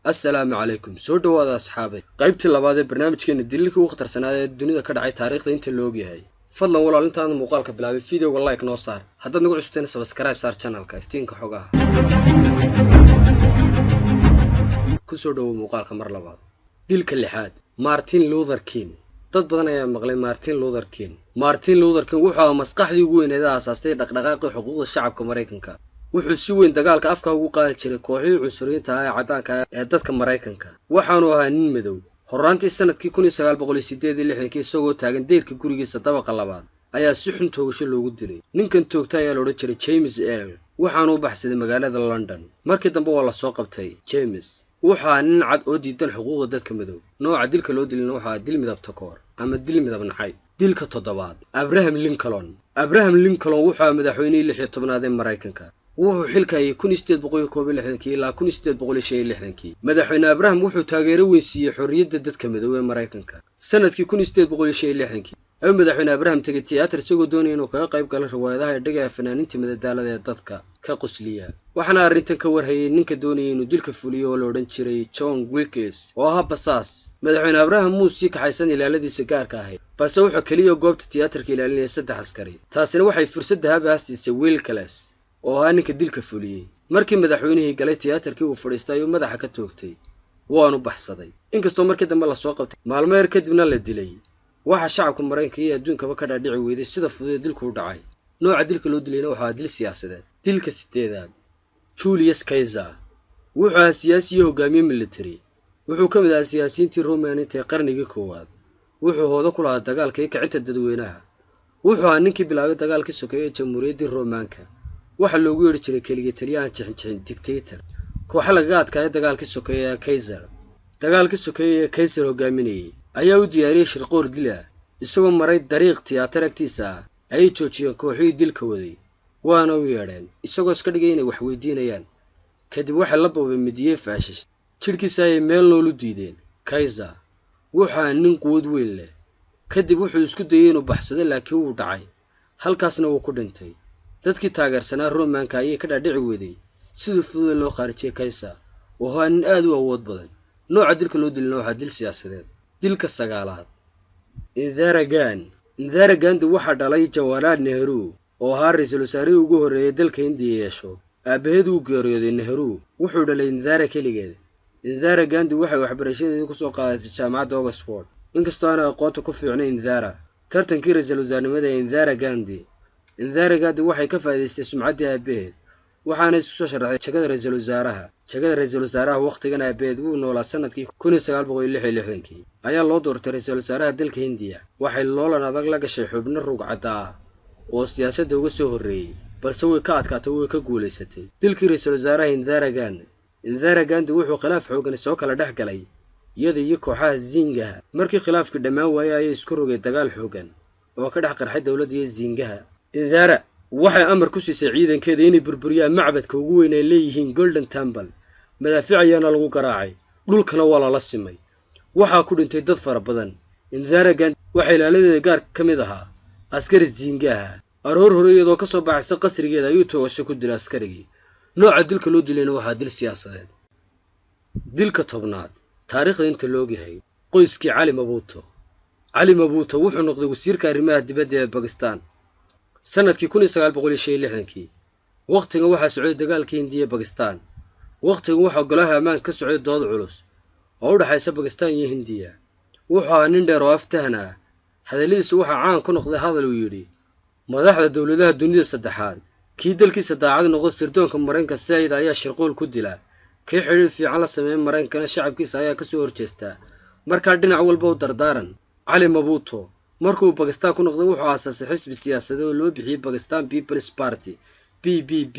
السلام عليكم soo dhawaada asxaabay qaybtii labaad ee barnaamijkeena dililka ugu khatarsanaaday dunida ka dhacay taariikhda inta la og yahay fadlan walaalintaada muuqaalka bilaabay videoga like noo saar haddaad nagu cusubteen subscribe saar channelka iftiinka xogaha ku soo dhawo muuqaalka mar labaad dilka lixaad Martin Luther King dad badan ayaa maqlay Martin Luther King wuxuu ahaa maskaxdii ugu weyneed ee aasaastay dhaqdhaqaaqii xuquuqda shacabka Mareykanka wuxuu si weyn dagaalka afka ugu qaadi jiray kooxihii cunsuriyiinta ah ee caddaanka ee dadka Mareykanka waxaanu ahaa nin madow horaantii sanadkii 1968 isagoo taagan deyrka gurigiisa dabaqa labaad ayaa si xun toogasho loogu dilay ninkan toogtay ayaa la odhan jiray James Earl waxaanu u baxsaday magaalada London markii dambe waa la soo qabtay James wuxuu ahaa nin cad oo diidan xuquuqda dadka madow nooca dilka loo dilay waxa dil midab takoor ama dil midab nacay dilka toddobaad Abraham Lincoln wuxuu ahaa madaxweynihii 16aad ee Mareykanka wuxuu xilkay 1861 ilaa 1865 madaxweyne Abraham wuxuu taageero weyn siiyay xorriyadda dadka madow ee Mareykanka sanadkii 1865 ayuu madaxweyne Abraham tagay tiyaatar isagoo doonayay inuu kaga qayb galo riwaayadaha ee dhagaya fanaaniinta madadaalada ee dadka ka qosliya waxaana arrintan ka warhayay ninka doonayay inuu dilka fuliyo oo la odhan jiray John Wilkes oo ahaa basaas madaxweyne Abraham muusi ka xaysan ilaaladiisa gaarka ahayd balse wuxuu kaliya goobta tiyaatarka ilaalinayay 3 askari taasina waxay fursad dahab ah siisay Wilkes oo ahaa ninka dilka fuliyay markii madaxweynihii galay tiyaatarkii uu fadhiistay ayuu madaxa ka toogtay waanu baxsaday inkastoo markii dambe la soo qabtay maalmo yar kadibna la dilay waxa shacabka Mareykanka iyo adduunkaba ka dhaadhici weeday sida fudud dilku u dhacay nooca dilka loo dilayna waxa dil siyaasadeed dilka sideedaad Julius Caesar wuxuu ahaa siyaasi iyo hogaamiye military wuxuu ka mid ahaa siyaasiyiintii Roomaaniyiinta ee qarnigii koowaad wuxuu hoodo ku lahaa dagaalkii kicinta dadweynaha wuxuu ahaa ninkii bilaabay dagaalkii sokeeye ee jamhuuriyaddii Roomaanka waxa loogu yeeri jiray keligii taliyaan jixin dictator kooxo laga adkaaday dagaalkii sokeeye ee Caesar hogaaminayay ayaa u diyaariyay shirqoor dil ah isagoo maray dariiq tiyaatar agtiisa ay joojiyeen kooxihii dilka waday waana u yeedheen isagoo iska dhigay inay wax weydiinayaan kadib waxa la boobay midiyay faashish jirkiisa ay meel noolu diideen Caesar wuxuu nin quwad weyn leh kadib wuxuu isku dayay inuu baxsado laakiin uu dhacay halkaasna uu ku dhintay dadkii taageersanaa Roomaanka ayay ka dhaadhici weeday sidoo fudud loo qaarjiyay Caesar oo ahaa nin aad u awood badan nooca dilka loo dilay waxa dil siyaasadeed dilka sagaalaad Indira Gandhi waxa dhalay Jawaharlal Nehru oo ahaa ra'iisul wasaarihii ugu horreeyay dalka India yeesho aabaheed uu geeriyooday Nehru wuxuu dhalay Indira kaligeed Indira Gandhi waxay waxbarashadeedii ku soo qaadatay jaamacadda Oxford inkastoo aan aqoonta ku fiicnayn Indira tartankii ra'iisul wasaarnimada ee Indira Gandhi waxay ka faa'iideystay sumcaddii aabaheed waxaana isku soo sharaxay jagada ra'iisul wasaaraha waqtigan aabaheed uu noolaa sanadkii 1966 ayaa loo doortay ra'iisul wasaaraha dalka Hindiya waxay loolan adag la gashay xubno rugcada ah oo siyaasadda uga soo horreeyay balse way ka adkaatay oo way ka guuleysatay dilkii ra'iisul wasaaraha Indira Gandhi wuxuu khilaaf xoogan soo kala dhex galay iyada iyo kooxaha Zingaha markii khilaafkii dhammaan waayay ayay isku rogay dagaal xoogan oo ka dhex qarxay dawladda iyo Zingaha Indira waxay amar ku siisay ciidankeeda inay burburiyaan macbadka ugu weyn ee leeyihiin Golden Temple madaafiic ayaana lagu garaacay dhulkana waa la simay waxa ku dhintay dad fara badan Indira Gandhi waxay ilaaladeeda gaar ka mid ahaa askari Zingaha aroor hore iyadoo ka soo baxaysa qasrigeeda ayuu toogasho ku dilay askarigii nooca dilka loo dilayna waxa dil siyaasadeed dilka tobnaad taariikhda inta loo yahay qoyskii Ali Mabuto wuxuu noqday wasiirka arrimaha dibadda ee Pakistan sanadkii 1966 waqtiga waxa socday dagaalkii Hindiya ee Pakistan waqtiga waxa golaha ammaan ka socday dood culus oo u dhaxaysa Pakistan iyo Hindiya wuxuu ahaa nin dheer oo aftahan ah hadaladiisu waxa caan ku noqday hadal uu yiri madaxda dawladaha dunida saddexaad kii dalkiisa daacad noqday sirdoonka Mareykanka Said ayaa shirqool ku dilay kii xiriir fiican la sameeyay Mareykanka shacabkiisa ayaa ka soo horjeesta marka dhinac walba u dardaaran Ali Mabuto markuu Pakistan ku noqday wuxuu aasaasay xisbi siyaasadeed oo loo bixiyay Pakistan People's Party PPP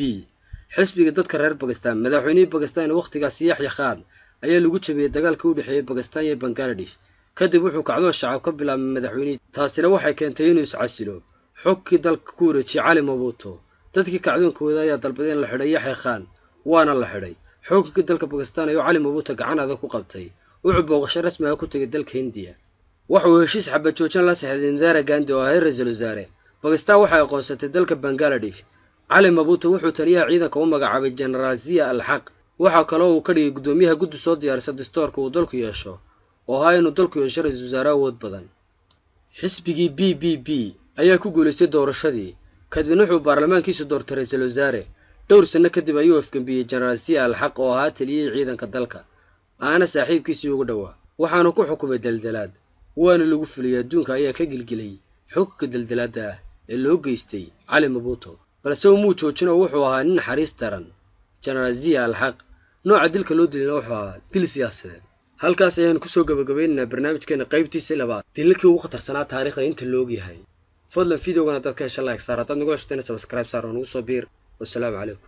xisbiga dadka reer Pakistan madaxweynihii Pakistan waqtigaas Yahya Khan ayaa lagu jabiyay dagaalka u dhaxeeyay Pakistan iyo Bangladesh kadib wuxuu kacdo shacab ka bilaabay madaxweynihii taasina waxay keentay inuu iscasilo xogkii dalka ku wareejiyay Ali Mabuto dadkii kacdoonkooda ayaa dalbadeen la xidhay Yahya Khan waana la xidhay xogkii dalka Pakistan ayuu Ali Mabuto gacan adag ku qabtay wuxuu booqasho rasmi ah ku tagay dalka Hindiya wuxuu heshiis xabad joojin la saxeexday Indira Gandhi oo ahaa ra'iisul wasaare Pakistan waxay aqoonsatay dalka Bangladesh Ali Mabuto wuxuu taliyaha ciidanka u magacaabay General Zia al-Haq waxa kale oo uu ka dhigay gudoomiyaha guddi soo diyaarisa dastuurka uu dalku yeesho oo ahaa inuu dalku yeesho ra'iisul wasaare awood badan. xisbigii BBB ayaa ku guuleystay doorashadii kadibna wuxuu baarlamaankiisu doortay ra'iisul wasaare. dhowr sano kadib ayuu afgambiyey Generaal Zia al-Haq oo ahaa taliyay ciidanka dalka aana saaxiibkiisii ugu dhawaa, waxaana ku xukumay daldalaad, waana lagu fuliyay. Adduunka ayaa ka gilgilay xukunka daldalaadda ah ee loo geystay Cali Mabuto, balse uu joojin oo wuxuu ahaa nin naxariis daran. Generaal Zia al-Haq nooca dilka loo dilayna wuxuu ahaa dil siyaasadeed. halkaas ayaan kusoo gabagabaynaynaa barnaamijkeena qaybtiisa labaad, dilkii ugu khatarsanaa taariikhda inta la og yahay. fadlan fiidiyowgan dadka hesha like saar, haddaad nagu cusubtayna subscribe saar oo nagu soo biir. والسلام عليكم.